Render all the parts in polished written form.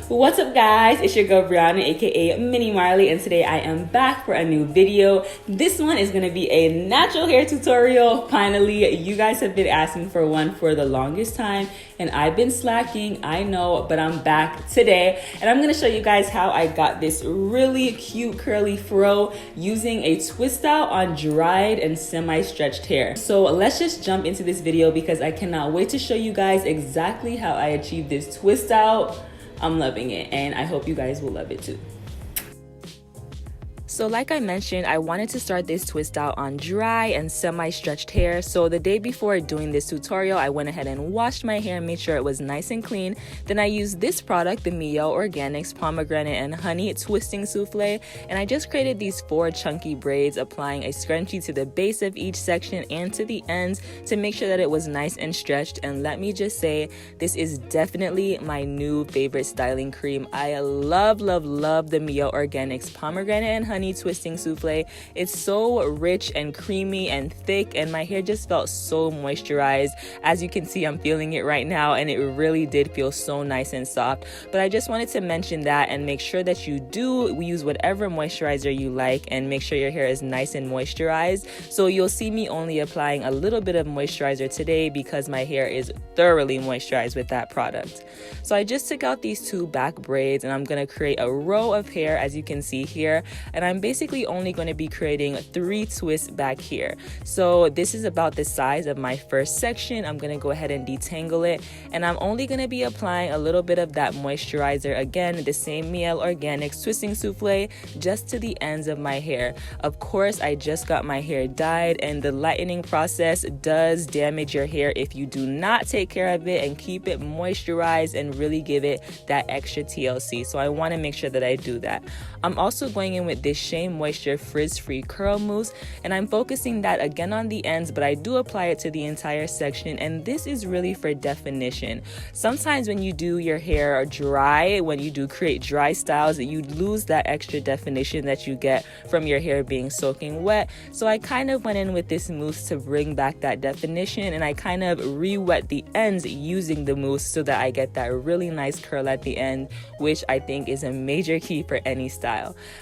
What's up guys, it's your girl Brianna aka Mini Marley, and today I am back for a new video. This one is going to be a natural hair tutorial. Finally, you guys have been asking for one for the longest time and I've been slacking, I know, but I'm back today and I'm going to show you guys how I got this really cute curly fro using a twist out on dried and semi-stretched hair. So let's just jump into this video because I cannot wait to show you guys exactly how I achieved this twist out. I'm loving it and I hope you guys will love it too. So like I mentioned, I wanted to start this twist out on dry and semi-stretched hair. So the day before doing this tutorial, I went ahead and washed my hair and made sure it was nice and clean. Then I used this product, the Mio Organics Pomegranate and Honey Twisting Souffle. And I just created these 4 chunky braids, applying a scrunchie to the base of each section and to the ends to make sure that it was nice and stretched. And let me just say, this is definitely my new favorite styling cream. I love the Mio Organics Pomegranate and Honey Twisting Souffle. It's so rich and creamy and thick and my hair just felt so moisturized. As you can see, I'm feeling it right now and it really did feel so nice and soft. But I just wanted to mention that and make sure that you do use whatever moisturizer you like and make sure your hair is nice and moisturized. So you'll see me only applying a little bit of moisturizer today because my hair is thoroughly moisturized with that product. So I just took out these 2 back braids and I'm going to create a row of hair as you can see here, and I'm basically only going to be creating 3 twists back here. So this is about the size of my first section. I'm going to go ahead and detangle it, and I'm only going to be applying a little bit of that moisturizer, again the same Mio Organics Twisting Souffle, just to the ends of my hair. Of course, I just got my hair dyed and the lightening process does damage your hair if you do not take care of it and keep it moisturized and really give it that extra TLC. So I want to make sure that I do that. I'm also going in with this Shea Moisture Frizz-Free Curl Mousse, and I'm focusing that again on the ends, but I do apply it to the entire section, and this is really for definition. Sometimes when you do your hair dry, when you do create dry styles, you lose that extra definition that you get from your hair being soaking wet. So I kind of went in with this mousse to bring back that definition, and I kind of re-wet the ends using the mousse so that I get that really nice curl at the end, which I think is a major key for any style.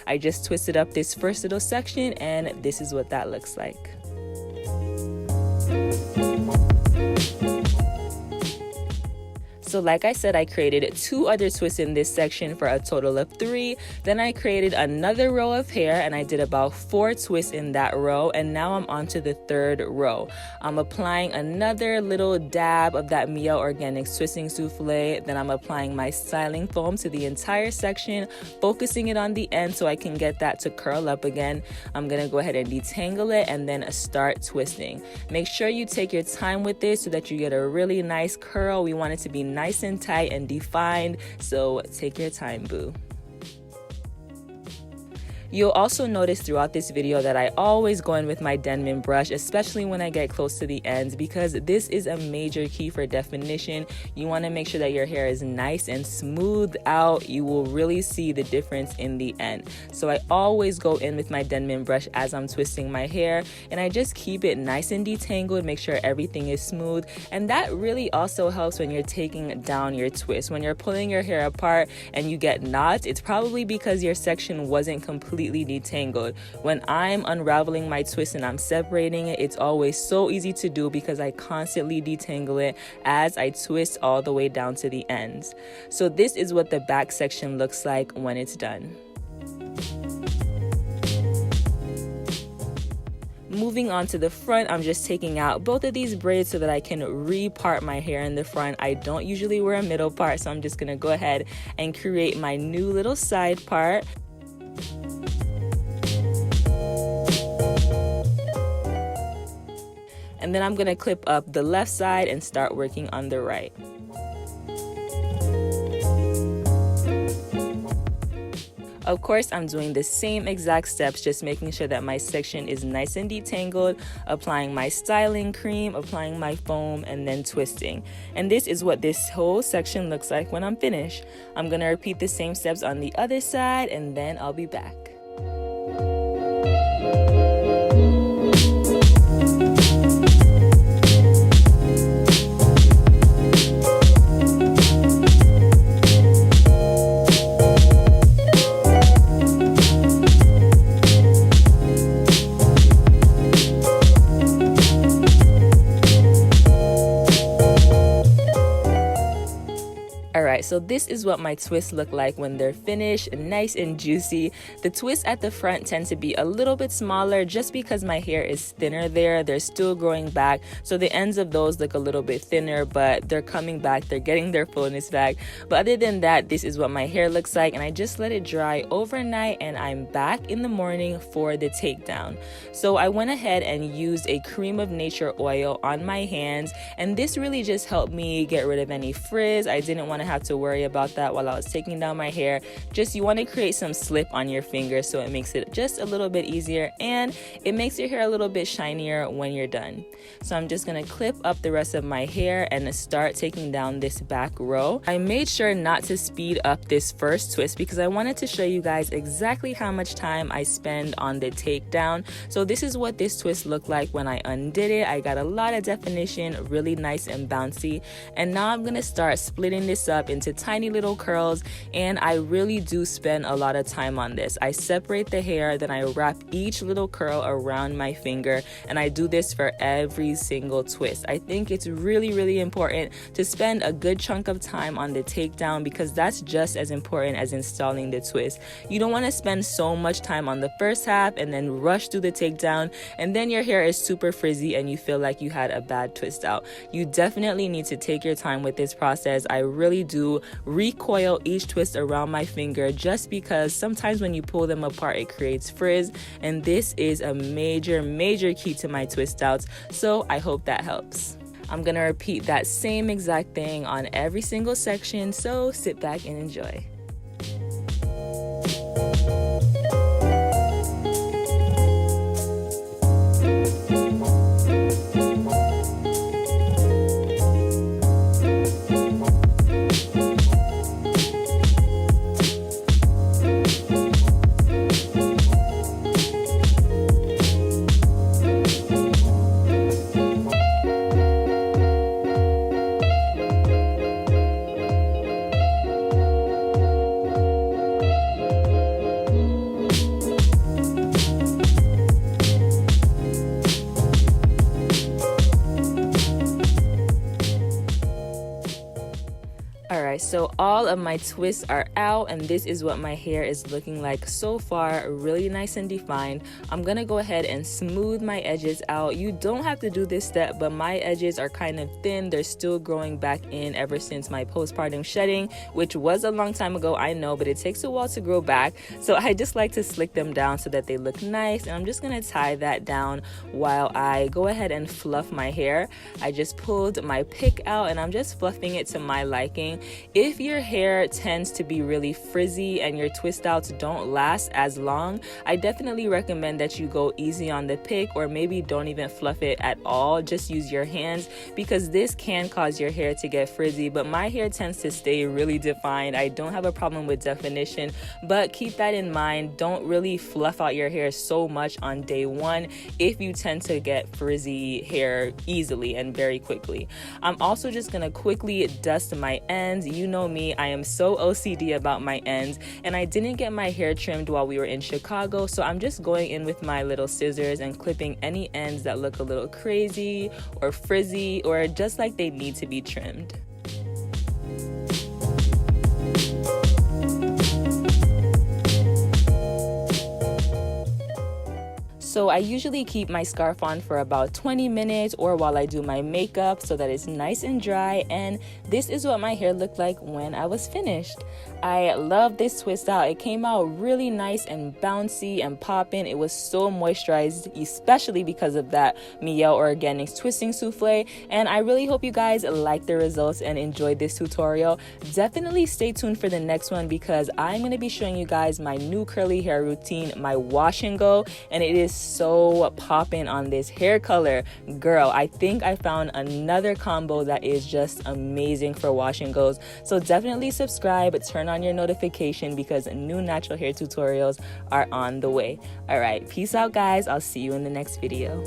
I just twisted up this first little section and this is what that looks like. So like I said, I created 2 other twists in this section for a total of 3. Then I created another row of hair and I did about 4 twists in that row, and now I'm on to the 3rd row. I'm applying another little dab of that Mio Organics Twisting Souffle. Then I'm applying my styling foam to the entire section, focusing it on the end so I can get that to curl up again. I'm gonna go ahead and detangle it and then start twisting. Make sure you take your time with this so that you get a really nice curl. We want it to be nice and tight and defined, so take your time, boo. You'll also notice throughout this video that I always go in with my Denman brush, especially when I get close to the ends, because this is a major key for definition. You want to make sure that your hair is nice and smooth out. You will really see the difference in the end. So I always go in with my Denman brush as I'm twisting my hair, and I just keep it nice and detangled, make sure everything is smooth. And that really also helps when you're taking down your twist. When you're pulling your hair apart and you get knots, it's probably because your section wasn't completely detangled. When I'm unraveling my twist and I'm separating it, it's always so easy to do because I constantly detangle it as I twist all the way down to the ends. So this is what the back section looks like when it's done. Moving on to the front, I'm just taking out both of these braids so that I can re-part my hair in the front. I don't usually wear a middle part, so I'm just gonna go ahead and create my new little side part. And then I'm going to clip up the left side and start working on the right. Of course, I'm doing the same exact steps, just making sure that my section is nice and detangled, applying my styling cream, applying my foam, and then twisting. And this is what this whole section looks like when I'm finished. I'm going to repeat the same steps on the other side, and then I'll be back. so this is what my twists look like when they're finished, nice and juicy. The twists at the front tend to be a little bit smaller just because my hair is thinner there. They're still growing back, so the ends of those look a little bit thinner, but they're coming back, they're getting their fullness back. But other than that, this is what my hair looks like, and I just let it dry overnight, and I'm back in the morning for the takedown. So I went ahead and used a cream of nature oil on my hands, and this really just helped me get rid of any frizz. I didn't want to have to worry about that while I was taking down my hair. Just, you want to create some slip on your fingers so it makes it just a little bit easier, and it makes your hair a little bit shinier when you're done. So I'm just going to clip up the rest of my hair and start taking down this back row. I made sure not to speed up this first twist because I wanted to show you guys exactly how much time I spend on the takedown. So this is what this twist looked like when I undid it. I got a lot of definition, really nice and bouncy. And now I'm going to start splitting this up into tiny little curls, and I really do spend a lot of time on this. I separate the hair, then I wrap each little curl around my finger, and I do this for every single twist. I think it's really important to spend a good chunk of time on the takedown because that's just as important as installing the twist. You don't want to spend so much time on the first half and then rush through the takedown, and then your hair is super frizzy and you feel like you had a bad twist out. You definitely need to take your time with this process. I really do recoil each twist around my finger just because sometimes when you pull them apart it creates frizz, and this is a major key to my twist outs, so I hope that helps. I'm gonna repeat that same exact thing on every single section, so sit back and enjoy. Alright, so all of my twists are out, and this is what my hair is looking like so far, really nice and defined. I'm gonna go ahead and smooth my edges out. You don't have to do this step, but my edges are kind of thin. They're still growing back in ever since my postpartum shedding, which was a long time ago, I know, but it takes a while to grow back. So I just like to slick them down so that they look nice, and I'm just gonna tie that down while I go ahead and fluff my hair. I just pulled my pick out and I'm just fluffing it to my liking. If your hair tends to be really frizzy and your twist outs don't last as long, I definitely recommend that you go easy on the pick, or maybe don't even fluff it at all. Just use your hands because this can cause your hair to get frizzy, but my hair tends to stay really defined. I don't have a problem with definition, but keep that in mind. Don't really fluff out your hair so much on day one if you tend to get frizzy hair easily and very quickly. I'm also just gonna quickly dust my ends. You know me, I am so OCD about my ends, and I didn't get my hair trimmed while we were in Chicago, so I'm just going in with my little scissors and clipping any ends that look a little crazy or frizzy or just like they need to be trimmed. So I usually keep my scarf on for about 20 minutes or while I do my makeup so that it's nice and dry, and this is what my hair looked like when I was finished. I love this twist out. It came out really nice and bouncy and popping. It was so moisturized, especially because of that Mielle Organics twisting souffle, and I really hope you guys like the results and enjoyed this tutorial. Definitely stay tuned for the next one because I'm going to be showing you guys my new curly hair routine, my wash and go, and it is so popping on this hair color. Girl, I think I found another combo that is just amazing for wash and goes. So definitely subscribe, turn on your notification because new natural hair tutorials are on the way. All right, peace out guys. I'll see you in the next video.